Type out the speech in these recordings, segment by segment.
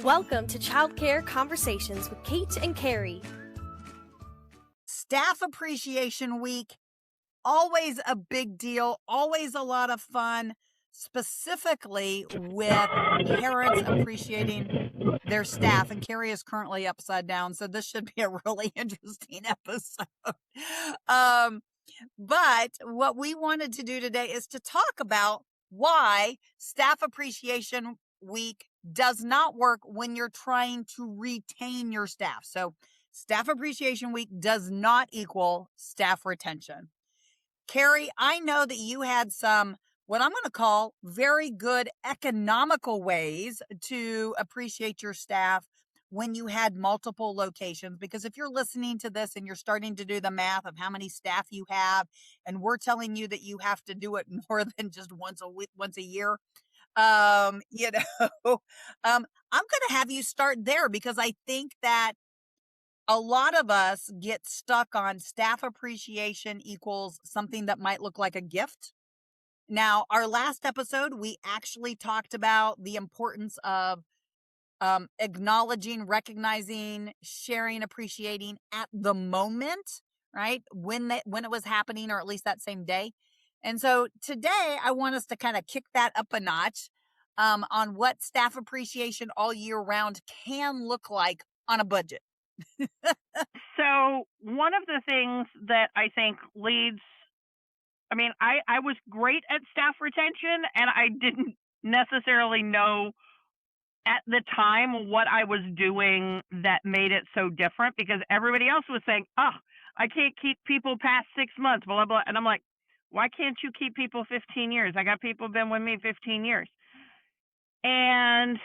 Welcome to Childcare Conversations with Kate and Carrie. Staff Appreciation Week, always a big deal, always a lot of fun, specifically with parents appreciating their staff. And Carrie is currently upside down, so this should be a really interesting episode. But what we wanted to do today is to talk about why Staff Appreciation Week does not work when you're trying to retain your staff. So Staff Appreciation Week does not equal staff retention. Carrie, I know that you had some, what I'm going to call very good economical ways to appreciate your staff when you had multiple locations. Because if you're listening to this and you're starting to do the math of how many staff you have, and we're telling you that you have to do it more than just once a year, I'm going to have you start there, because I think that a lot of us get stuck on staff appreciation equals something that might look like a gift. Now, our last episode, we actually talked about the importance of acknowledging, recognizing, sharing, appreciating at the moment, right? When it was happening, or at least that same day. And so today I want us to kind of kick that up a notch on what staff appreciation all year round can look like on a budget. So one of the things that I think leads, I was great at staff retention, and I didn't necessarily know at the time what I was doing that made it so different, because everybody else was saying, I can't keep people past 6 months, blah, blah. And I'm like, why can't you keep people 15 years? I got people been with me 15 years. And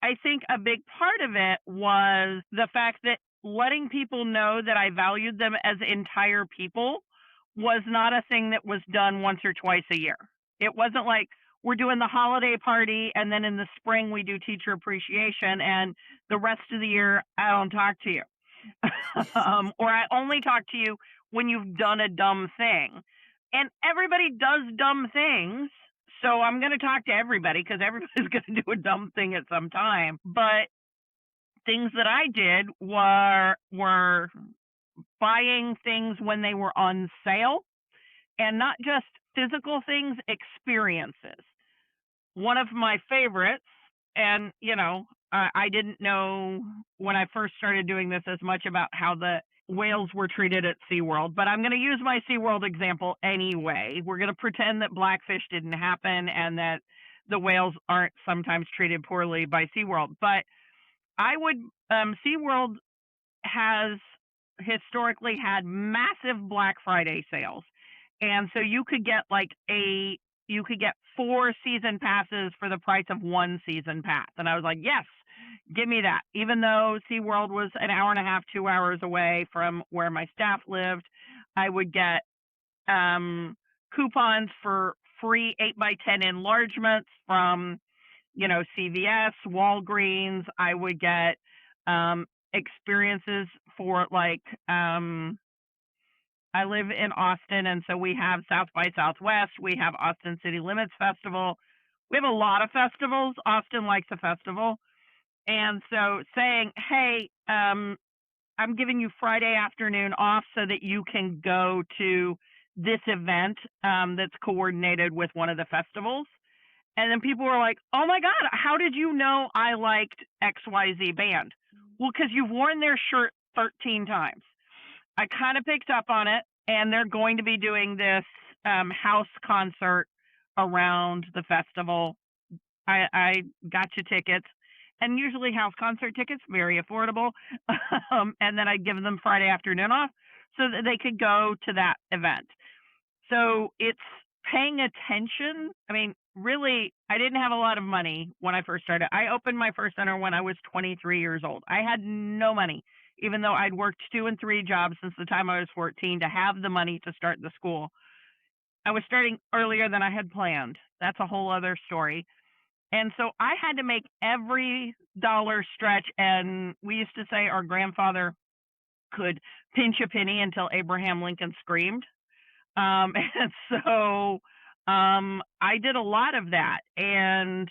I think a big part of it was the fact that letting people know that I valued them as entire people was not a thing that was done once or twice a year. It wasn't like we're doing the holiday party and then in the spring we do teacher appreciation, and the rest of the year I don't talk to you. Or I only talk to you when you've done a dumb thing. And everybody does dumb things. So I'm going to talk to everybody, because everybody's going to do a dumb thing at some time. But things that I did were buying things when they were on sale, and not just physical things, experiences. One of my favorites, and, I didn't know when I first started doing this as much about how the whales were treated at SeaWorld, but I'm going to use my SeaWorld example anyway. We're going to pretend that blackfish didn't happen and that the whales aren't sometimes treated poorly by SeaWorld. But SeaWorld has historically had massive Black Friday sales. And so you could get you could get 4 season passes for the price of 1 season pass. And I was like, yes, give me that. Even though SeaWorld was an hour and a half, 2 hours away from where my staff lived, I would get coupons for free 8x10 enlargements from, CVS, Walgreens. I would get experiences for I live in Austin, and so we have South by Southwest. We have Austin City Limits Festival. We have a lot of festivals. Austin likes a festival. And so saying, hey, I'm giving you Friday afternoon off so that you can go to this event that's coordinated with one of the festivals. And then people were like, oh, my God, how did you know I liked XYZ band? Well, because you've worn their shirt 13 times. I kind of picked up on it, and they're going to be doing this house concert around the festival. I got you tickets, and usually house concert tickets, very affordable. And then I'd give them Friday afternoon off so that they could go to that event. So it's paying attention. Really, I didn't have a lot of money when I first started. I opened my first center when I was 23 years old. I had no money, even though I'd worked 2 and 3 jobs since the time I was 14 to have the money to start the school. I was starting earlier than I had planned. That's a whole other story. And so I had to make every dollar stretch. And we used to say our grandfather could pinch a penny until Abraham Lincoln screamed. And so I did a lot of that and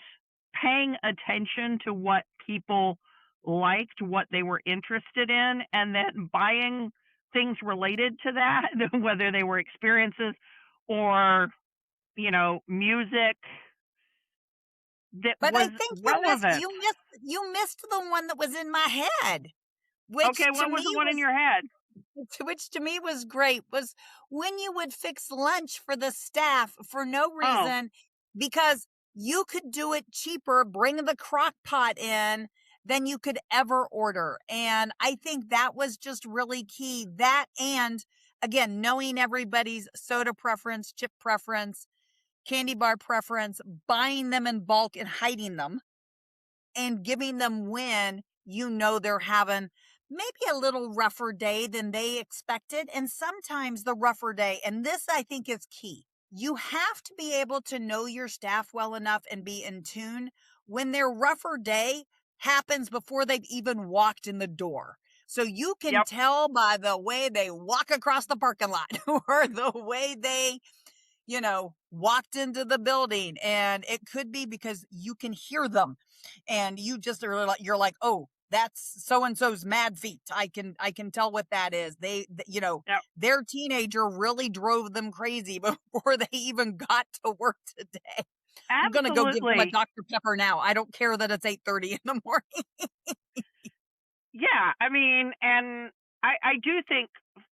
paying attention to what people liked, what they were interested in, and then buying things related to that, whether they were experiences or, music that But I was think relevant. you missed the one that was in my head, Okay, which to what was me the one in your head? was great, was when you would fix lunch for the staff for no Oh, reason, because you could do it cheaper, bring the crock pot in than you could ever order. And I think that was just really key. That, and again, knowing everybody's soda preference, chip preference, candy bar preference, buying them in bulk and hiding them and giving them when you know they're having maybe a little rougher day than they expected. And sometimes the rougher day, and this I think is key, you have to be able to know your staff well enough and be in tune when their rougher day happens before they've even walked in the door. So you can yep, tell by the way they walk across the parking lot or the way they walked into the building. And it could be because you can hear them and you just are like, you're like, oh, that's so and so's mad feet. I can tell what that is. yep, Their teenager really drove them crazy before they even got to work today. I'm gonna go give them a absolutely. Dr. Pepper now. I don't care that it's 8:30 in the morning. Yeah, I mean, and I do think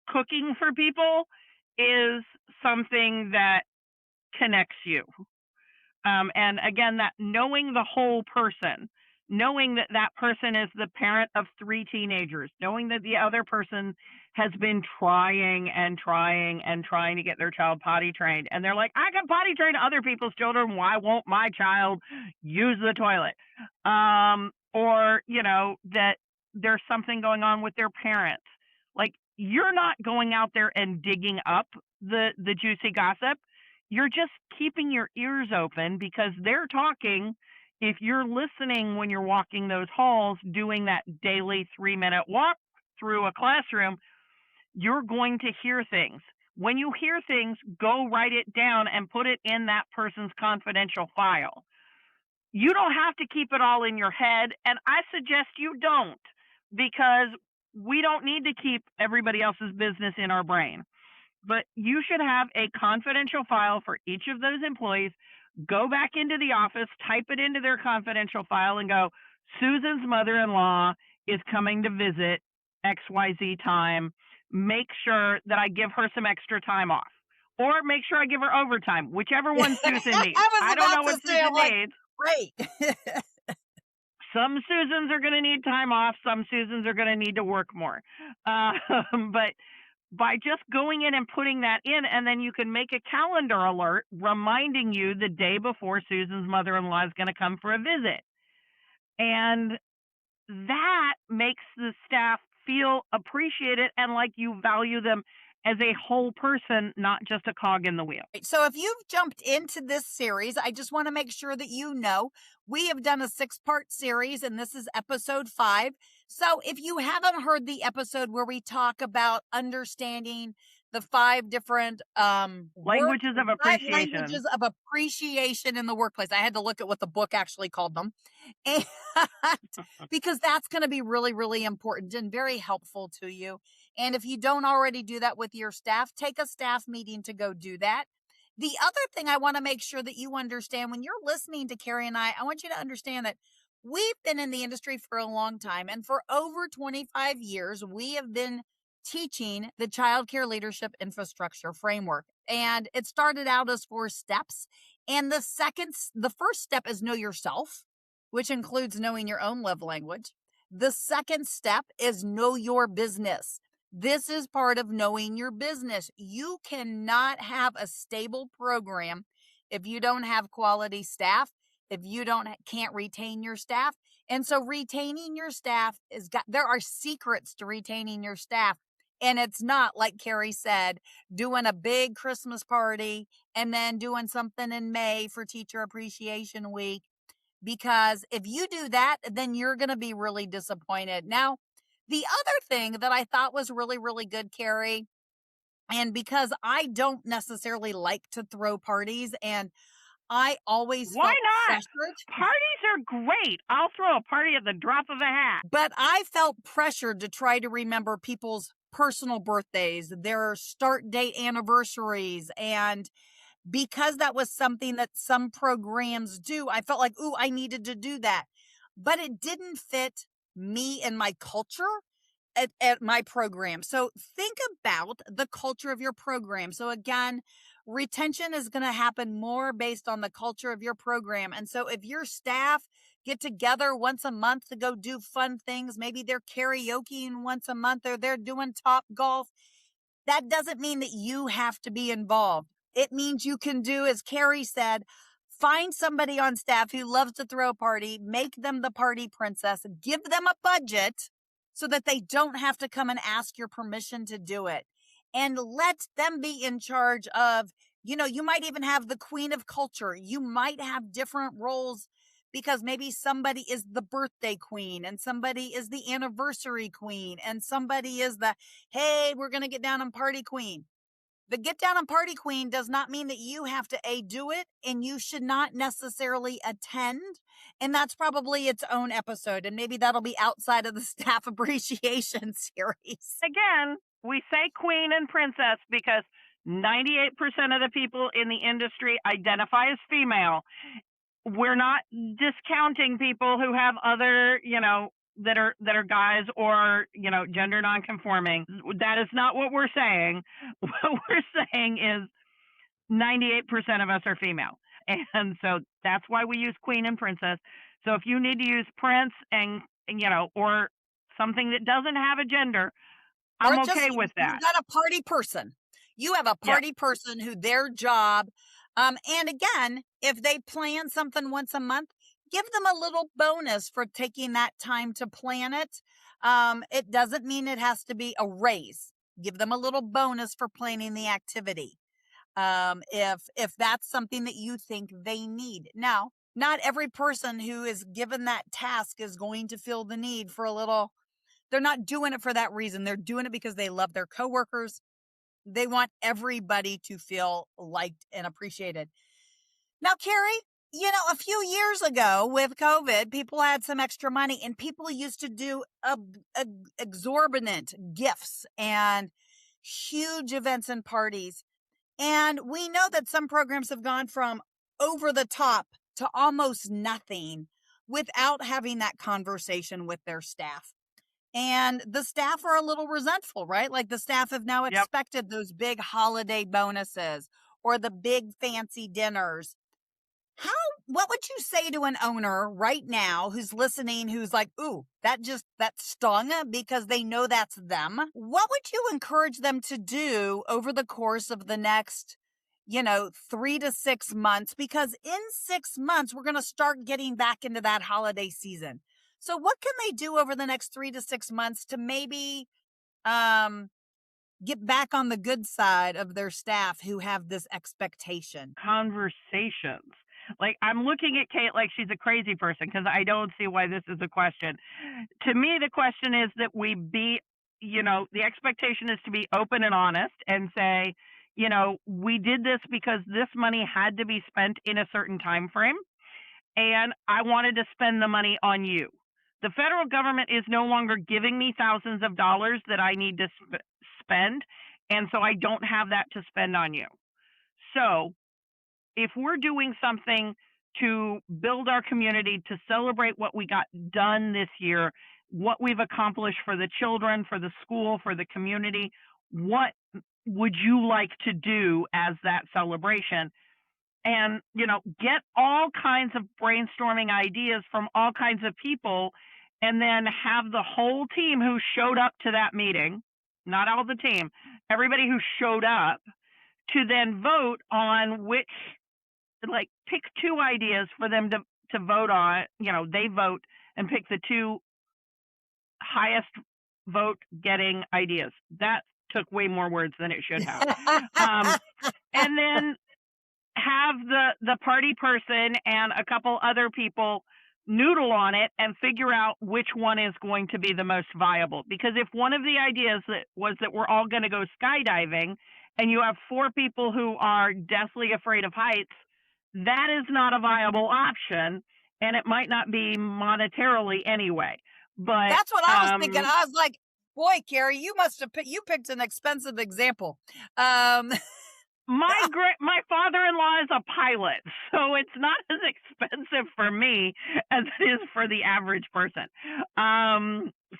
cooking for people is something that connects you. And again, that knowing the whole person, knowing that that person is the parent of 3 teenagers, knowing that the other person has been trying and trying and trying to get their child potty trained. And they're like, I can potty train other people's children. Why won't my child use the toilet? Or, that there's something going on with their parents. Like, you're not going out there and digging up the juicy gossip. You're just keeping your ears open because they're talking. If you're listening when you're walking those halls, doing that daily 3-minute walk through a classroom, you're going to hear things. When you hear things, go write it down and put it in that person's confidential file. You don't have to keep it all in your head, and I suggest you don't, because we don't need to keep everybody else's business in our brain. But you should have a confidential file for each of those employees. Go back into the office, type it into their confidential file, and go, Susan's mother-in-law is coming to visit XYZ time. Make sure that I give her some extra time off. Or make sure I give her overtime, whichever one Susan needs. I was I don't know about what to say, I'm Susan like, needs. great. Some Susans are going to need time off. Some Susans are going to need to work more. But by just going in and putting that in, and then you can make a calendar alert reminding you the day before Susan's mother-in-law is going to come for a visit. And that makes the staff feel appreciated and like you value them as a whole person, not just a cog in the wheel. So if you've jumped into this series, I just want to make sure that you know we have done a 6-part series and this is episode 5. So if you haven't heard the episode where we talk about understanding the 5 different Languages of 5 appreciation. languages of appreciation in the workplace. I had to look at what the book actually called them. And because that's going to be really, really important and very helpful to you. And if you don't already do that with your staff, take a staff meeting to go do that. The other thing I want to make sure that you understand when you're listening to Carrie and I want you to understand that we've been in the industry for a long time. And for over 25 years, we have been teaching the childcare leadership infrastructure framework. And it started out as 4 steps. And the first step is know yourself, which includes knowing your own love language. The second step is know your business. This is part of knowing your business. You cannot have a stable program if you don't have quality staff, if you can't retain your staff. And so retaining your staff there are secrets to retaining your staff. And it's not, like Carrie said, doing a big Christmas party and then doing something in May for Teacher Appreciation Week. Because if you do that, then you're going to be really disappointed. Now, the other thing that I thought was really, really good, Carrie, and because I don't necessarily like to throw parties, and I always Why felt not? pressured. Parties are great. I'll throw a party at the drop of a hat. But I felt pressured to try to remember people's personal birthdays, their start date anniversaries. And because that was something that some programs do, I felt like, ooh, I needed to do that. But it didn't fit me and my culture at my program. So think about the culture of your program. So again, retention is going to happen more based on the culture of your program. And so if your staff get together once a month to go do fun things, maybe they're karaokeing once a month or they're doing Top Golf, that doesn't mean that you have to be involved. It means you can do, as Carrie said, find somebody on staff who loves to throw a party, make them the party princess, give them a budget so that they don't have to come and ask your permission to do it. And let them be in charge of, you might even have the queen of culture. You might have different roles because maybe somebody is the birthday queen and somebody is the anniversary queen and somebody is the, hey, we're going to get down and party queen. The get down and party queen does not mean that you have to do it, and you should not necessarily attend. And that's probably its own episode. And maybe that'll be outside of the staff appreciation series. Again, we say queen and princess because 98% of the people in the industry identify as female. We're not discounting people who have other, that are guys or, gender nonconforming. That is not what we're saying. What we're saying is 98% of us are female. And so that's why we use queen and princess. So if you need to use prince and or something that doesn't have a gender, I'm okay with that. You got a party person. You have a party person who their job, and again, if they plan something once a month, give them a little bonus for taking that time to plan it. It doesn't mean it has to be a raise. Give them a little bonus for planning the activity. If that's something that you think they need. Now, not every person who is given that task is going to feel the need for a little. They're not doing it for that reason. They're doing it because they love their coworkers. They want everybody to feel liked and appreciated. Now, Carrie, a few years ago with COVID, people had some extra money and people used to do exorbitant gifts and huge events and parties. And we know that some programs have gone from over the top to almost nothing without having that conversation with their staff. And the staff are a little resentful, right? Like the staff have now expected those big holiday bonuses or the big fancy dinners. What would you say to an owner right now who's listening, who's like, ooh, that stung because they know that's them? What would you encourage them to do over the course of the next, 3 to 6 months? Because in 6 months, we're going to start getting back into that holiday season. So what can they do over the next 3 to 6 months to maybe get back on the good side of their staff who have this expectation? Conversations. Like, I'm looking at Kate like she's a crazy person because I don't see why this is a question. To me, the question is that we be, the expectation is to be open and honest and say, we did this because this money had to be spent in a certain time frame, and I wanted to spend the money on you. The federal government is no longer giving me thousands of dollars that I need to spend, and so I don't have that to spend on you. So if we're doing something to build our community, to celebrate what we got done this year, what we've accomplished for the children, for the school, for the community, what would you like to do as that celebration? And, get all kinds of brainstorming ideas from all kinds of people, and then have the whole team who showed up to that meeting, not all the team, everybody who showed up, to then vote on which, pick 2 ideas for them to vote on. They vote and pick the 2 highest vote getting ideas. That took way more words than it should have. And then have the party person and a couple other people noodle on it and figure out which one is going to be the most viable. Because if one of the ideas was that we're all going to go skydiving and you have 4 people who are deathly afraid of heights, that is not a viable option, and it might not be monetarily anyway. But That's what I was thinking. I was like, boy, Carrie, you must have you picked an expensive example. my father-in-law is a pilot, so it's not as expensive for me as it is for the average person.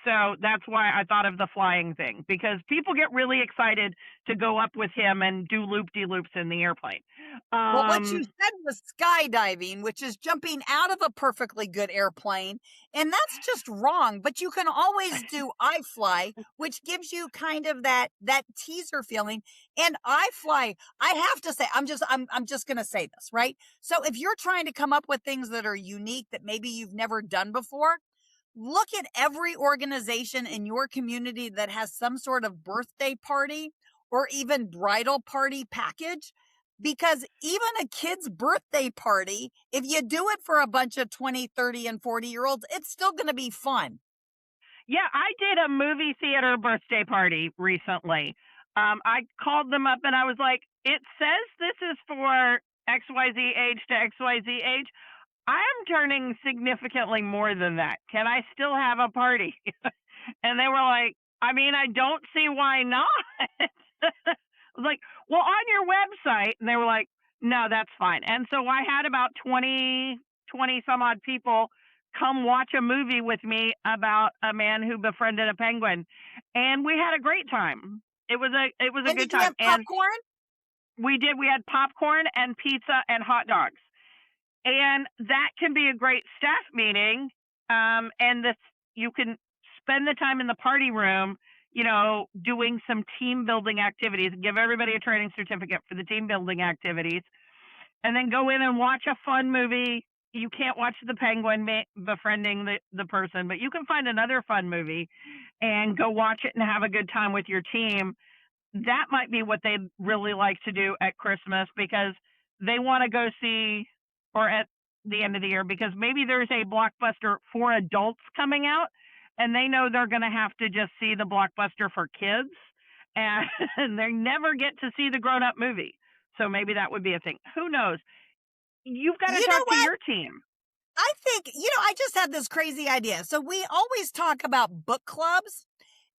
So that's why I thought of the flying thing, because people get really excited to go up with him and do loop-de-loops in the airplane. Well, what you said was skydiving, which is jumping out of a perfectly good airplane, and that's just wrong. But you can always do iFly, which gives you kind of that teaser feeling. And iFly, I have to say, I'm just going to say this, right? So if you're trying to come up with things that are unique that maybe you've never done before, look at every organization in your community that has some sort of birthday party or even bridal party package. Because even a kid's birthday party, if you do it for a bunch of 20, 30, and 40-year-olds, it's still going to be fun. Yeah, I did a movie theater birthday party recently. I called them up and I was like, it says this is for XYZ age to XYZ age. I'm turning significantly more than that. Can I still have a party? And they were like, I mean, I don't see why not. I was like, well, on your website. And they were like, no, that's fine. And so I had about 20 some odd people come watch a movie with me about a man who befriended a penguin. And we had a great time. It was a good Did time. You have popcorn? And we did. We had popcorn and pizza and hot dogs. And that can be a great staff meeting. And you can spend the time in the party room, doing some team building activities, give everybody a training certificate for the team building activities, and then go in and watch a fun movie. You can't watch the penguin befriending the person, but you can find another fun movie and go watch it and have a good time with your team. That might be what they'd really like to do at Christmas, because they want to go see, or at the end of the year, because maybe there's a blockbuster for adults coming out, and they know they're going to have to just see the blockbuster for kids, and they never get to see the grown-up movie. So maybe that would be a thing. Who knows? You've got to talk to your team. I think, I just had this crazy idea. So we always talk about book clubs,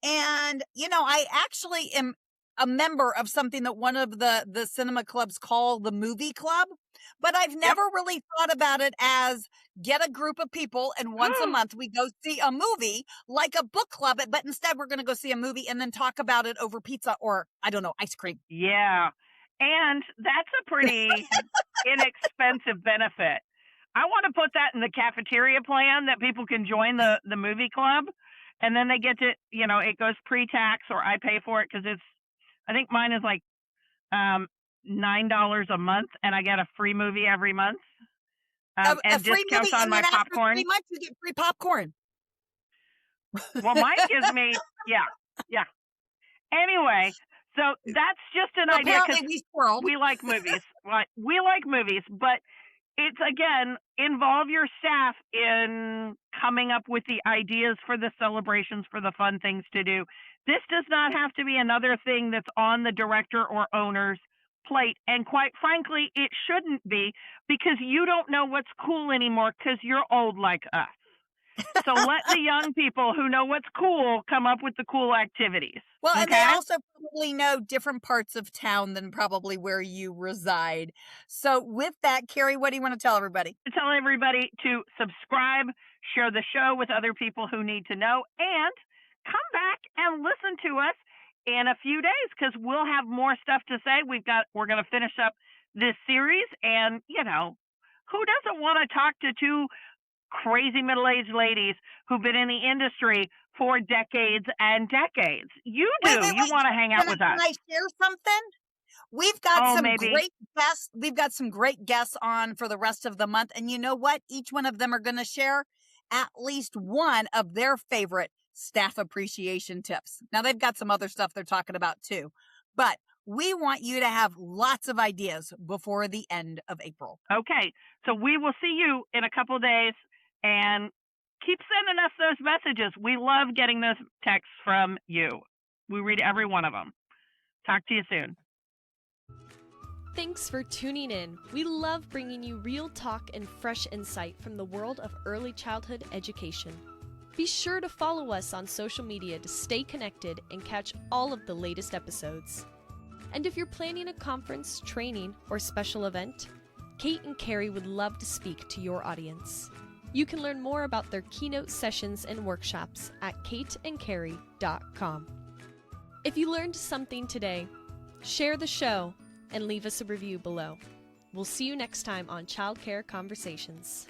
and, I actually am a member of something that one of the cinema clubs call the movie club, but I've never really thought about it as get a group of people and once a month we go see a movie like a book club, but instead we're going to go see a movie and then talk about it over pizza or, I don't know, ice cream. Yeah. And that's a pretty inexpensive benefit. I want to put that in the cafeteria plan, that people can join the movie club, and then they get to, it goes pre-tax, or I pay for it, because I think mine is like $9 a month, and I get a free movie every month. And a free discounts movie, on my popcorn. 3 months you get free popcorn. Well, mine gives me, yeah. Anyway, so that's just an idea, because we like movies. We like movies, but it's, again, involve your staff in coming up with the ideas for the celebrations, for the fun things to do. This does not have to be another thing that's on the director or owner's plate. And quite frankly, it shouldn't be, because you don't know what's cool anymore, because you're old like us. So let the young people who know what's cool come up with the cool activities. Well, okay? And they also probably know different parts of town than probably where you reside. So with that, Carrie, what do you want to tell everybody? Tell everybody to subscribe, share the show with other people who need to know, and come back and listen to us in a few days, because we'll have more stuff to say. We're going to finish up this series, and, who doesn't want to talk to two crazy middle-aged ladies who've been in the industry for decades and decades? You do. Wait. You want to hang out with us. Can I share something? We've got great guests. We've got some great guests on for the rest of the month. And you know what? Each one of them are going to share at least one of their favorite staff appreciation tips. Now, they've got some other stuff they're talking about too, but we want you to have lots of ideas before the end of April. Okay. So we will see you in a couple of days. And keep sending us those messages. We love getting those texts from you. We read every one of them. Talk to you soon. Thanks for tuning in. We love bringing you real talk and fresh insight from the world of early childhood education. Be sure to follow us on social media to stay connected and catch all of the latest episodes. And if you're planning a conference, training, or special event, Kate and Carrie would love to speak to your audience. You can learn more about their keynote sessions and workshops at kateandcarrie.com. If you learned something today, share the show and leave us a review below. We'll see you next time on Childcare Conversations.